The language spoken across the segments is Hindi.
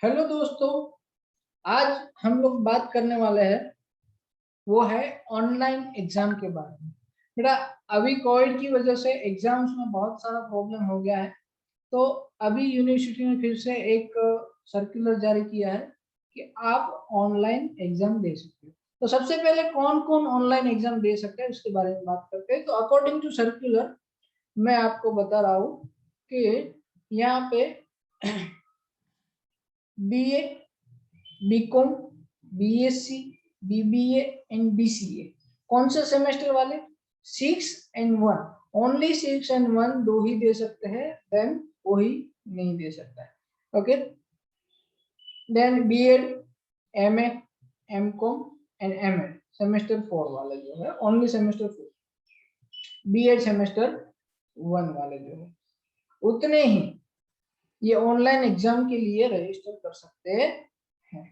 हेलो दोस्तों, आज हम लोग बात करने वाले हैं वो है ऑनलाइन एग्जाम के बारे में। बेटा, अभी कोविड की वजह से एग्जाम्स में बहुत सारा प्रॉब्लम हो गया है। तो अभी यूनिवर्सिटी ने फिर से एक सर्कुलर जारी किया है कि आप ऑनलाइन एग्जाम दे सकते हो। तो सबसे पहले कौन कौन ऑनलाइन एग्जाम दे सकते हैं उसके बारे में बात करते हैं। तो अकॉर्डिंग टू सर्कुलर मैं आपको बता रहा हूँ कि यहाँ पे BA, BCom, BSc, BBA and BCA कौन से सेमेस्टर वाले? 6 एंड 1, ओनली 6 एंड 1 दो ही दे सकते हैं, देन कोई नहीं दे सकता है। Okay, then BEd, MA, MCom and MEd semester 4 वाले जो है ओनली सेमेस्टर 4, बीएड सेमेस्टर 1 वाले जो है उतने ही ये ऑनलाइन एग्जाम के लिए रजिस्टर कर सकते हैं।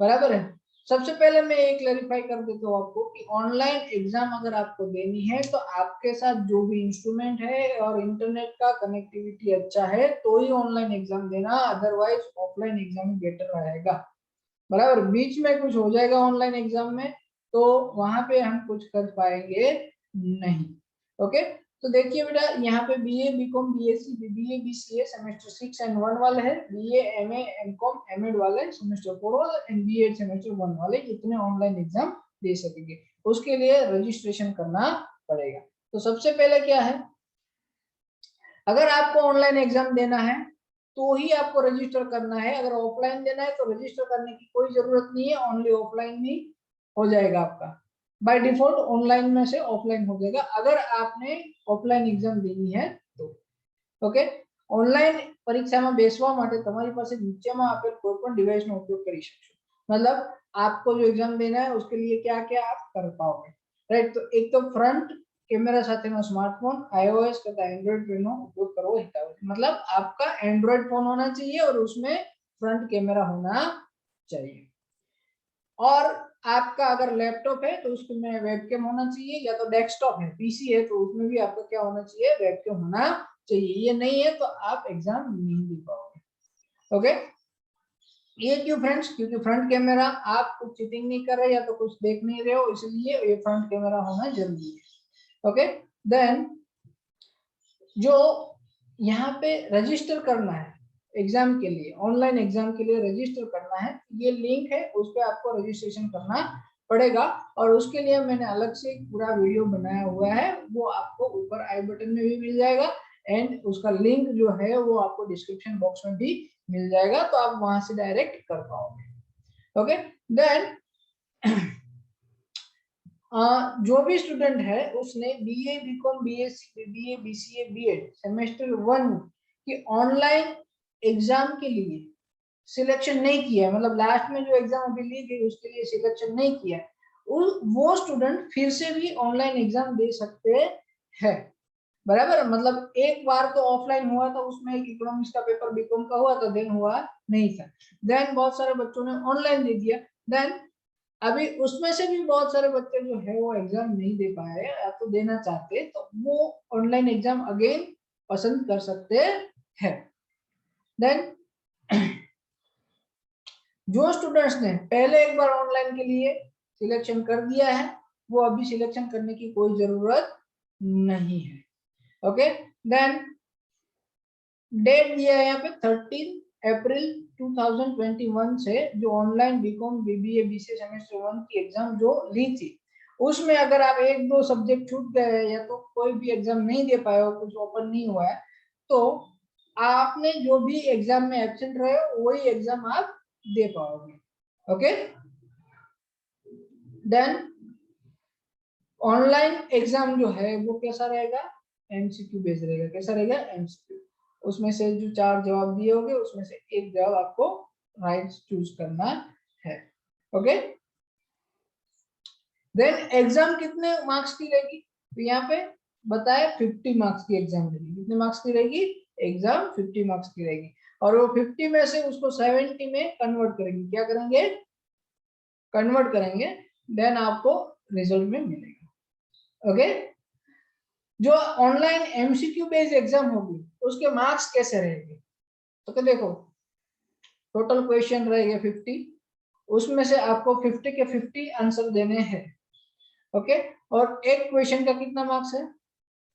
बराबर है। सबसे पहले मैं ये क्लैरिफाई कर देता हूँ आपको कि ऑनलाइन एग्जाम अगर आपको देनी है तो आपके साथ जो भी इंस्ट्रूमेंट है और इंटरनेट का कनेक्टिविटी अच्छा है तो ही ऑनलाइन एग्जाम देना, अदरवाइज ऑफलाइन एग्जाम ही बेटर रहेगा। बराबर, बीच में कुछ हो जाएगा ऑनलाइन एग्जाम में तो वहां पे हम कुछ कर पाएंगे नहीं। ओके, तो देखिए बेटा, यहाँ पे BA, BCom, BSc, BBA, BCA semester 6 and 1 वाले हैं, बीए, एमए, एमकॉम, एमएड वाले सेमेस्टर 4 वाले एंड बीएड सेमेस्टर 1 वाले इतने ऑनलाइन एग्जाम दे सकेंगे। उसके लिए रजिस्ट्रेशन करना पड़ेगा। तो सबसे पहले क्या है, अगर आपको ऑनलाइन एग्जाम देना है तो ही आपको रजिस्टर करना है। अगर ऑफलाइन देना है तो रजिस्टर करने की कोई जरूरत नहीं है, ओनली ऑफलाइन ही हो जाएगा आपका। बाय डिफॉल्ट ऑनलाइन में से ऑफलाइन हो जाएगा अगर आपने ऑफलाइन एग्जाम देनी है तो। ओके, ઓનલાઈન પરીક્ષામાં બેસવા માટે તમારી પાસે નીચેમાં આપેલ કોઈ પણ ડિવાઇસનો ઉપયોગ કરી શકશો। मतलब आपको जो एग्जाम देना है उसके लिए क्या क्या आप कर पाओगे, राइट। तो एक तो फ्रंट कैमरा સાથેનો स्मार्टफोन, आईओएस तथा एंड्रॉइड फोन उपयोग करવો हितावह है। मतलब आपका एंड्रॉइड फोन होना चाहिए और उसमें फ्रंट कैमरा होना चाहिए। और आपका अगर लैपटॉप है तो उसमें वेबकैम होना चाहिए, या तो डेस्कटॉप है, पीसी है तो उसमें भी आपका क्या होना चाहिए, वेबकैम होना चाहिए। ये नहीं है तो आप एग्जाम नहीं दे पाओगे। ओके, ये क्यों फ्रेंड्स? क्योंकि फ्रंट कैमरा, आप कुछ चीटिंग नहीं कर रहे या तो कुछ देख नहीं रहे हो, इसलिए ये फ्रंट कैमरा होना जरूरी है। ओके, देन जो यहाँ पे रजिस्टर करना है एग्जाम के लिए, ऑनलाइन एग्जाम के लिए रजिस्टर करना है, ये लिंक है, उस पर आपको रजिस्ट्रेशन करना पड़ेगा। और उसके लिए मैंने अलग से पूरा वीडियो बनाया हुआ है, वो आपको ऊपर आई बटन में भी मिल जाएगा एंड उसका लिंक जो है वो आपको डिस्क्रिप्शन बॉक्स में भी मिल जाएगा, तो आप वहां से डायरेक्ट कर पाओगे। ओके, देन जो भी स्टूडेंट है उसने BA, BCom, BSc, BBA, BCA, BEd semester 1 की ऑनलाइन एग्जाम के लिए सिलेक्शन नहीं किया है, मतलब लास्ट में जो एग्जाम अभी ली गई उसके लिए सिलेक्शन नहीं किया है, वो स्टूडेंट फिर से भी ऑनलाइन एग्जाम दे सकते हैं। बराबर, मतलब एक बार तो ऑफलाइन हुआ था, उसमें एक इकोनॉमिक्स का पेपर बीकॉम का हुआ था, देन हुआ नहीं था, देन बहुत सारे बच्चों ने ऑनलाइन दे दिया, देन अभी उसमें से भी बहुत सारे बच्चे जो है वो एग्जाम नहीं दे पाए या तो देना चाहते तो वो ऑनलाइन एग्जाम अगेन पसंद कर सकते हैं। देन जो स्टूडेंट्स ने पहले एक बार ऑनलाइन के लिए सिलेक्शन कर दिया है वो अभी सिलेक्शन करने की कोई जरूरत नहीं है। ओके, देन डेट दिया है यहाँ पे 13 अप्रैल 2021 से जो online BCom, BBA, BCA semester 1 की एग्जाम जो ली थी उसमें अगर आप एक दो सब्जेक्ट छूट गए या तो कोई भी एग्जाम नहीं दे पाए हो, कुछ ओपन नहीं हुआ है, तो आपने जो भी एग्जाम में एब्सेंट रहे वही एग्जाम आप दे पाओगे। ओके, देन ऑनलाइन एग्जाम जो है वो कैसा रहेगा, एमसीक्यू बेस्ड रहेगा। कैसा रहेगा? एमसीक्यू। उसमें से जो 4 जवाब दिए होंगे उसमें से एक जवाब आपको राइट चूज करना है। ओके, देन एग्जाम कितने मार्क्स की रहेगी? तो यहाँ पे बताया 50 मार्क्स की एग्जाम रहेगी। कितने मार्क्स की रहेगी? एग्जाम 50 मार्क्स की रहेगी और वो 50 में से उसको 70 में कन्वर्ट करेंगे। क्या करेंगे? कन्वर्ट करेंगे, देन आपको रिजल्ट में मिलेगा। ओके, जो ऑनलाइन एमसीक्यू बेस्ड एग्जाम होगी उसके मार्क्स कैसे रहेंगे? तो देखो, टोटल क्वेश्चन रहेगा 50, उसमें से आपको 50 के 50 आंसर देने हैं। ओके, और एक क्वेश्चन का कितना मार्क्स है?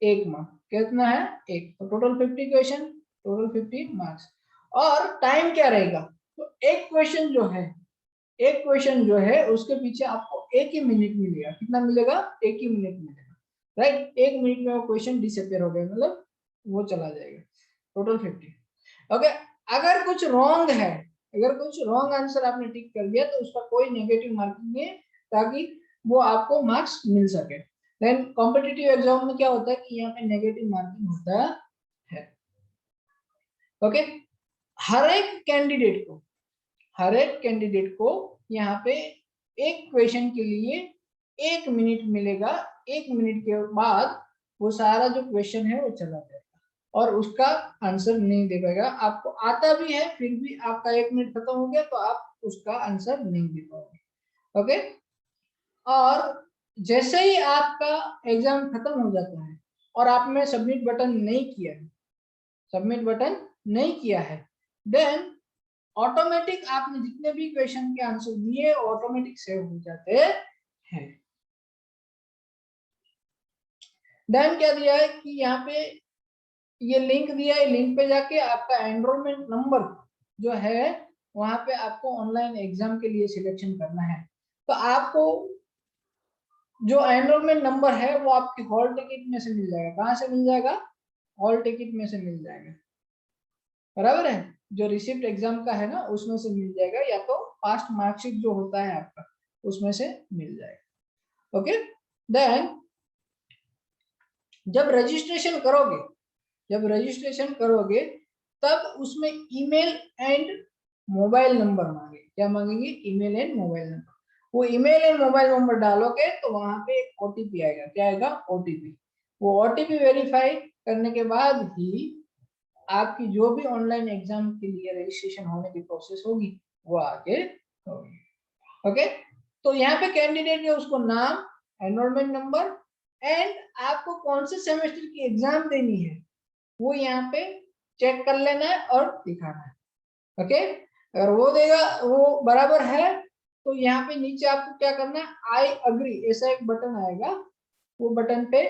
1 मार्क। कितना है? 1। तो टोटल 50 क्वेश्चन, टोटल 50 मार्क्स। और टाइम क्या रहेगा? तो एक क्वेश्चन जो है उसके पीछे आपको 1 ही मिनट मिलेगा। कितना मिलेगा? 1 ही मिनट मिलेगा, राइट। 1 मिनट में वो क्वेश्चन डिसअपियर हो गया, मतलब वो चला जाएगा। टोटल 50। ओके, अगर कुछ रॉन्ग है, अगर कुछ रॉन्ग आंसर आपने टिक कर दिया तो उसका कोई नेगेटिव मार्किंग नहीं है, ताकि वो आपको मार्क्स मिल सके। देन कॉम्पिटिटिव एग्जाम में क्या होता है कि यहाँ पे नेगेटिव मार्किंग होता है। ओके, हर एक कैंडिडेट को यहाँ पे एक क्वेश्चन के लिए 1 मिनट मिलेगा। 1 मिनट के बाद वो सारा जो क्वेश्चन है वो चला जाएगा और उसका आंसर नहीं दे पाएगा। आपको आता भी है फिर भी आपका 1 मिनट खत्म हो गया तो आप उसका आंसर नहीं दे पाओगे। ओके, और जैसे ही आपका एग्जाम खत्म हो जाता है और आपने सबमिट बटन नहीं किया है, देन ऑटोमेटिक आपने जितने भी क्वेश्चन के आंसर दिए ऑटोमेटिक सेव हो जाते हैं। देन क्या दिया है कि यहाँ पे ये लिंक दिया है, लिंक पे जाके आपका एनरोलमेंट नंबर जो है वहां पे आपको ऑनलाइन एग्जाम के लिए सिलेक्शन करना है। तो आपको जो एनरोलमेंट नंबर है वो आपके हॉल टिकट में से मिल जाएगा। कहाँ से मिल जाएगा? हॉल टिकट में से मिल जाएगा, बराबर है। जो रिसिप्ट एग्जाम का है ना उसमें से मिल जाएगा, या तो पास्ट मार्कशीट जो होता है आपका उसमें से मिल जाएगा। ओके, देन जब रजिस्ट्रेशन करोगे तब उसमें ईमेल एंड मोबाइल नंबर मांगे। क्या मांगेंगे? Email and mobile number. वो ईमेल एंड मोबाइल नंबर डालोगे तो वहां पे एक ओटीपी आएगा। क्या आएगा? ओटीपी। वो ओटीपी वेरीफाई करने के बाद ही आपकी जो भी ऑनलाइन एग्जाम के लिए रजिस्ट्रेशन होने की प्रोसेस होगी वो आगे होगी। ओके, तो यहाँ पे कैंडिडेट है उसको नाम, एनरोलमेंट नंबर एंड आपको कौन से सेमेस्टर की एग्जाम देनी है वो यहाँ पे चेक कर लेना है और दिखाना है। ओके, अगर वो देगा, वो बराबर है, तो यहाँ पे नीचे आपको क्या करना है? आई अग्री ऐसा एक बटन आएगा, वो बटन पे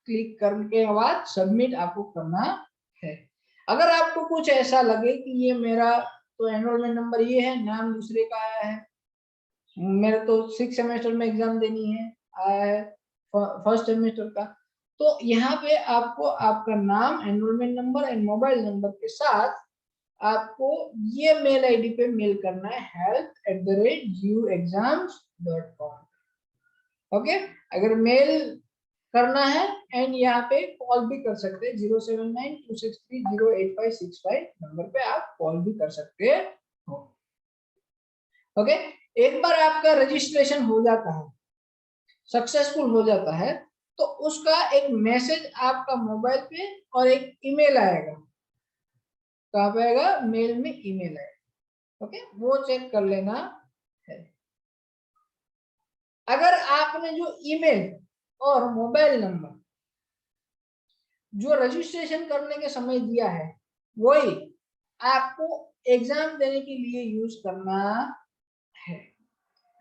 क्लिक करने के बाद सबमिट आपको करना है। अगर आपको कुछ ऐसा लगे कि ये मेरा तो एनरोलमेंट नंबर ये है, नाम दूसरे का आया है, मेरे तो 6 सेमेस्टर में एग्जाम देनी है, आया है फर्स्ट सेमेस्टर का, तो यहाँ पे आपको आपका नाम, enrolment number and mobile number के साथ आपको ये मेल आईडी पे मेल करना है help@uexams.com। ओके, अगर मेल करना है एंड यहाँ पे कॉल भी कर सकते हैं 07926308565 नंबर पे आप कॉल भी कर सकते हो। ओके, एक बार आपका रजिस्ट्रेशन हो जाता है, सक्सेसफुल हो जाता है, तो उसका एक मैसेज आपका मोबाइल पे और एक ईमेल आएगा। कहाँ पे आएगा? मेल में ईमेल आएगा। ओके, वो चेक कर लेना है। अगर आपने जो ईमेल और मोबाइल नंबर जो रजिस्ट्रेशन करने के समय दिया है वही आपको एग्जाम देने के लिए यूज करना है,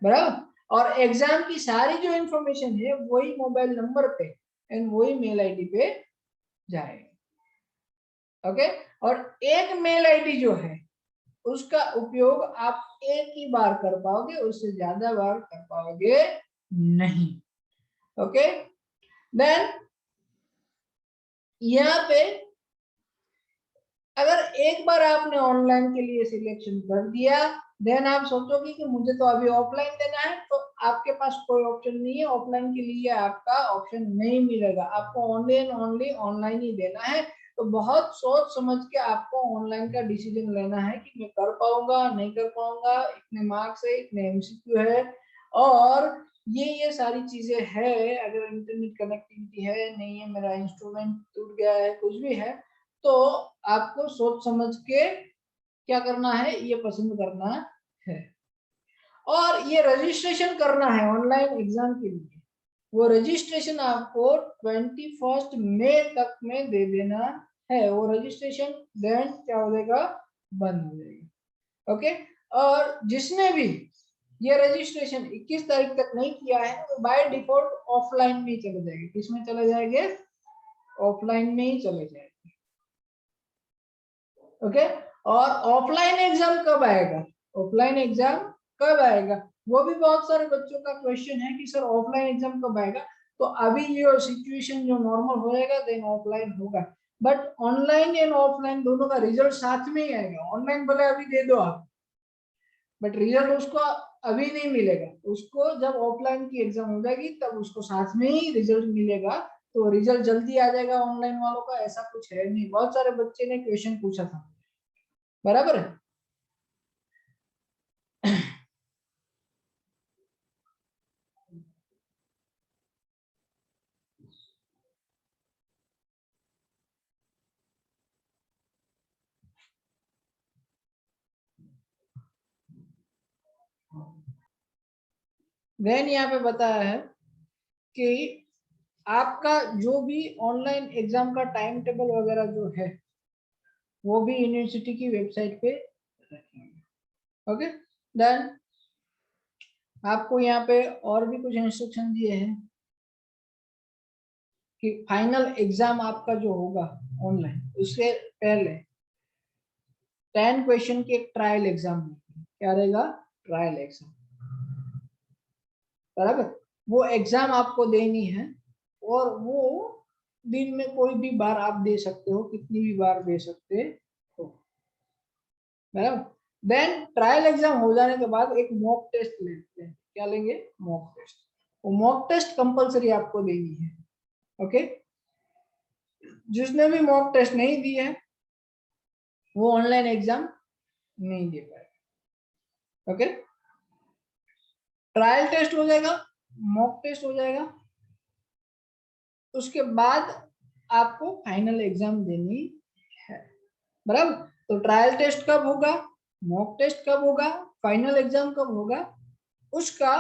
बराबर। और एग्जाम की सारी जो इंफॉर्मेशन है वही मोबाइल नंबर पे एंड वही मेल आईडी पे जाएगा। ओके, और एक मेल आईडी जो है उसका उपयोग आप एक ही बार कर पाओगे, उससे ज्यादा बार कर पाओगे नहीं। ओके, देन यहाँ पे अगर एक बार आपने ऑनलाइन के लिए सिलेक्शन कर दिया, देन आप सोचोगे कि मुझे तो अभी ऑफलाइन देना है, तो आपके पास कोई ऑप्शन नहीं है। ऑफलाइन के लिए आपका ऑप्शन नहीं मिलेगा, आपको ओनली एंड ओनली ऑनलाइन ही देना है। तो बहुत सोच समझ के आपको ऑनलाइन का डिसीजन लेना है कि मैं कर पाऊंगा नहीं कर पाऊंगा, इतने मार्क्स है, इतने एमसीक्यू है, और ये सारी चीजें है। अगर इंटरनेट कनेक्टिविटी है नहीं है, मेरा इंस्ट्रूमेंट टूट गया है, कुछ भी है, तो आपको सोच समझ के क्या करना है, ये पसंद करना है। और ये रजिस्ट्रेशन करना है ऑनलाइन एग्जाम के लिए, वो रजिस्ट्रेशन आपको 21 मई तक में दे देना है। वो रजिस्ट्रेशन देन क्या हो जाएगा? बंद हो जाएगा। ओके, और जिसने भी ये रजिस्ट्रेशन 21 तारीख तक नहीं किया है वो बाय डिफॉल्ट ऑफलाइन में ही चले जाएंगे। किसमें चले जाएंगे? ऑफलाइन में ही चले जाएंगे। ओके, और ऑफलाइन एग्जाम कब आएगा? ऑफलाइन एग्जाम कब आएगा? वो भी बहुत सारे बच्चों का क्वेश्चन है कि सर ऑफलाइन एग्जाम कब आएगा। तो अभी ये सिचुएशन जो नॉर्मल होएगा देन ऑफलाइन होगा, बट ऑनलाइन एंड ऑफलाइन दोनों का रिजल्ट साथ में ही आएगा। ऑनलाइन भले अभी दे दो आप, बट रिजल्ट उसको अभी नहीं मिलेगा, उसको जब ऑफलाइन की एग्जाम हो जाएगी तब उसको साथ में ही रिजल्ट मिलेगा। तो रिजल्ट जल्दी आ जाएगा ऑनलाइन वालों का, ऐसा कुछ है नहीं। बहुत सारे बच्चे ने क्वेश्चन पूछा था, बराबर है। देन यहाँ पे बताया है कि आपका जो भी ऑनलाइन एग्जाम का टाइम टेबल वगैरह जो है वो भी यूनिवर्सिटी की वेबसाइट पे रखेंगे। ओके, देन आपको यहाँ पे और भी कुछ इंस्ट्रक्शन दिए हैं कि फाइनल एग्जाम आपका जो होगा ऑनलाइन उससे पहले 10 क्वेश्चन की एक ट्रायल एग्जाम क्या रहेगा? ट्रायल एग्जाम, बराबर। वो एग्जाम आपको देनी है और वो दिन में कोई भी बार आप दे सकते हो, कितनी भी बार दे सकते हो, बराबर। देन ट्रायल एग्जाम हो जाने के बाद एक मॉक टेस्ट लेते हैं। क्या लेंगे? Mock test. वो मॉक टेस्ट कंपलसरी आपको देनी है। ओके, जिसने भी मॉक टेस्ट नहीं दी है वो ऑनलाइन एग्जाम नहीं दे पाएगा। ओके, ट्रायल टेस्ट हो जाएगा, मॉक टेस्ट हो जाएगा, उसके बाद आपको फाइनल एग्जाम देनी है, बराबर। तो ट्रायल टेस्ट कब होगा, मॉक टेस्ट कब होगा, फाइनल एग्जाम कब होगा, उसका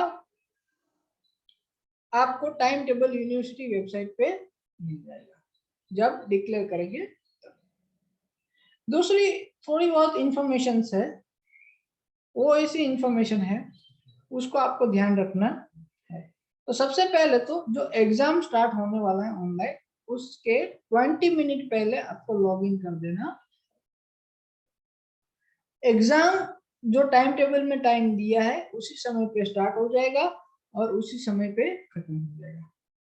आपको टाइम टेबल यूनिवर्सिटी वेबसाइट पे मिल जाएगा जब डिक्लेयर करेंगे। दूसरी थोड़ी बहुत इंफॉर्मेशन है, वो ऐसी इंफॉर्मेशन है उसको आपको ध्यान रखना है। तो सबसे पहले तो जो एग्जाम स्टार्ट होने वाला है ऑनलाइन उसके 20 मिनट पहले आपको लॉग इन कर देना। एग्जाम जो टाइम टेबल में टाइम दिया है उसी समय पे स्टार्ट हो जाएगा और उसी समय पे खत्म हो जाएगा,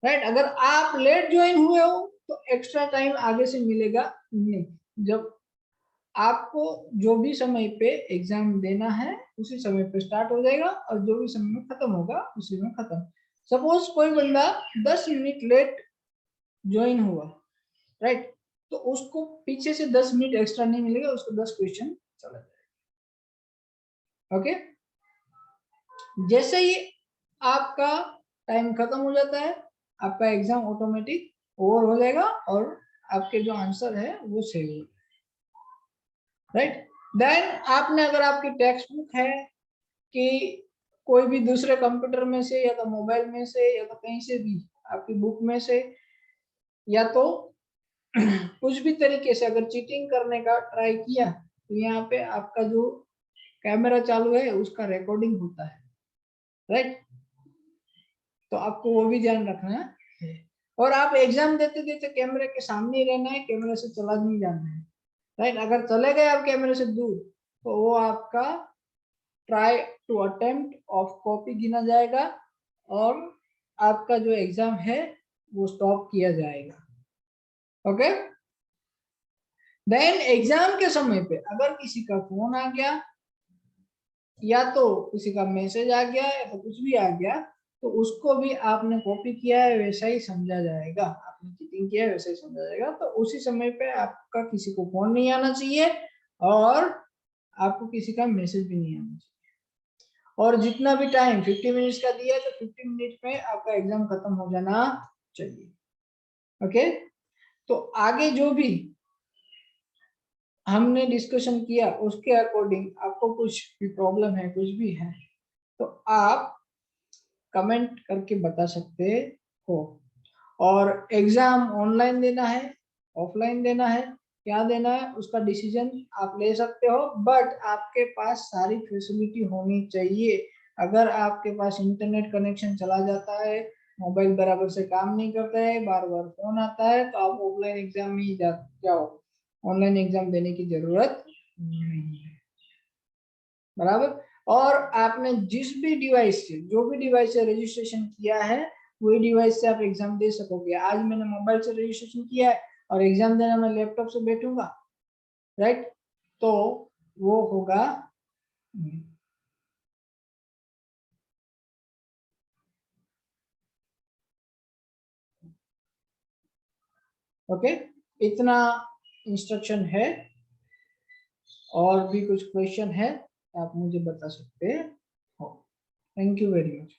राइट। अगर आप लेट ज्वाइन हुए हो तो एक्स्ट्रा टाइम आगे से मिलेगा नहीं। जब आपको जो भी समय पे एग्जाम देना है उसी समय पे स्टार्ट हो जाएगा और जो भी समय में खत्म होगा उसी में खत्म। सपोज कोई बंदा 10 मिनट लेट ज्वाइन हुआ, राइट, तो उसको पीछे से 10 मिनट एक्स्ट्रा नहीं मिलेगा, उसको 10 क्वेश्चन चला जाएगा। ओके, जैसे ही आपका टाइम खत्म हो जाता है आपका एग्जाम ऑटोमेटिक ओवर हो जाएगा और आपके जो आंसर है वो सेव हो, राइट। देन आपने अगर आपकी टेक्स्ट बुक है कि कोई भी दूसरे कंप्यूटर में से या तो मोबाइल में से या तो कहीं से भी आपकी बुक में से या तो कुछ भी तरीके से अगर चीटिंग करने का ट्राई किया तो यहाँ पे आपका जो कैमरा चालू है उसका रिकॉर्डिंग होता है, राइट। तो आपको वो भी ध्यान रखना है और आप एग्जाम देते देते कैमरे के सामने ही रहना है, कैमरे से चला नहीं जाना है, राइट। अगर चले गए आप कैमरे से दूर तो वो आपका try to attempt of copy गिना जाएगा और आपका जो एग्जाम है वो स्टॉप किया जाएगा। ओके, देन एग्जाम के समय पे अगर किसी का फोन आ गया या तो किसी का मैसेज आ गया या तो कुछ भी आ गया तो उसको भी आपने कॉपी किया है वैसा ही समझा जाएगा, आपने चीटिंग किया है वैसा ही समझा जाएगा। तो उसी समय पे आपका किसी को फोन नहीं आना चाहिए और आपको किसी का मैसेज भी नहीं आना चाहिए। और जितना भी टाइम 50 मिनट्स का दिया है तो 50 मिनट में आपका एग्जाम खत्म हो जाना चाहिए। ओके, तो आगे जो भी हमने डिस्कशन किया उसके अकॉर्डिंग आपको कुछ भी प्रॉब्लम है, कुछ भी है तो आप कमेंट करके बता सकते हो। और एग्जाम ऑनलाइन देना है, ऑफलाइन देना है क्या देना है उसका डिसीजन आप ले सकते हो, बट आपके पास सारी फैसिलिटी होनी चाहिए। अगर आपके पास इंटरनेट कनेक्शन चला जाता है, मोबाइल बराबर से काम नहीं करता है, बार बार फोन आता है, तो आप ऑफलाइन एग्जाम में ही जाओ, ऑनलाइन एग्जाम देने की जरूरत नहीं है। बराबर। और आपने जिस भी डिवाइस से, जो भी डिवाइस से रजिस्ट्रेशन किया है, वही डिवाइस से आप एग्जाम दे सकोगे। आज मैंने मोबाइल से रजिस्ट्रेशन किया है और एग्जाम देना मैं लैपटॉप से बैठूंगा, राइट, तो वो होगा ओके। इतना इंस्ट्रक्शन है। और भी कुछ क्वेश्चन है आप मुझे बता सकते हो। Thank you very much.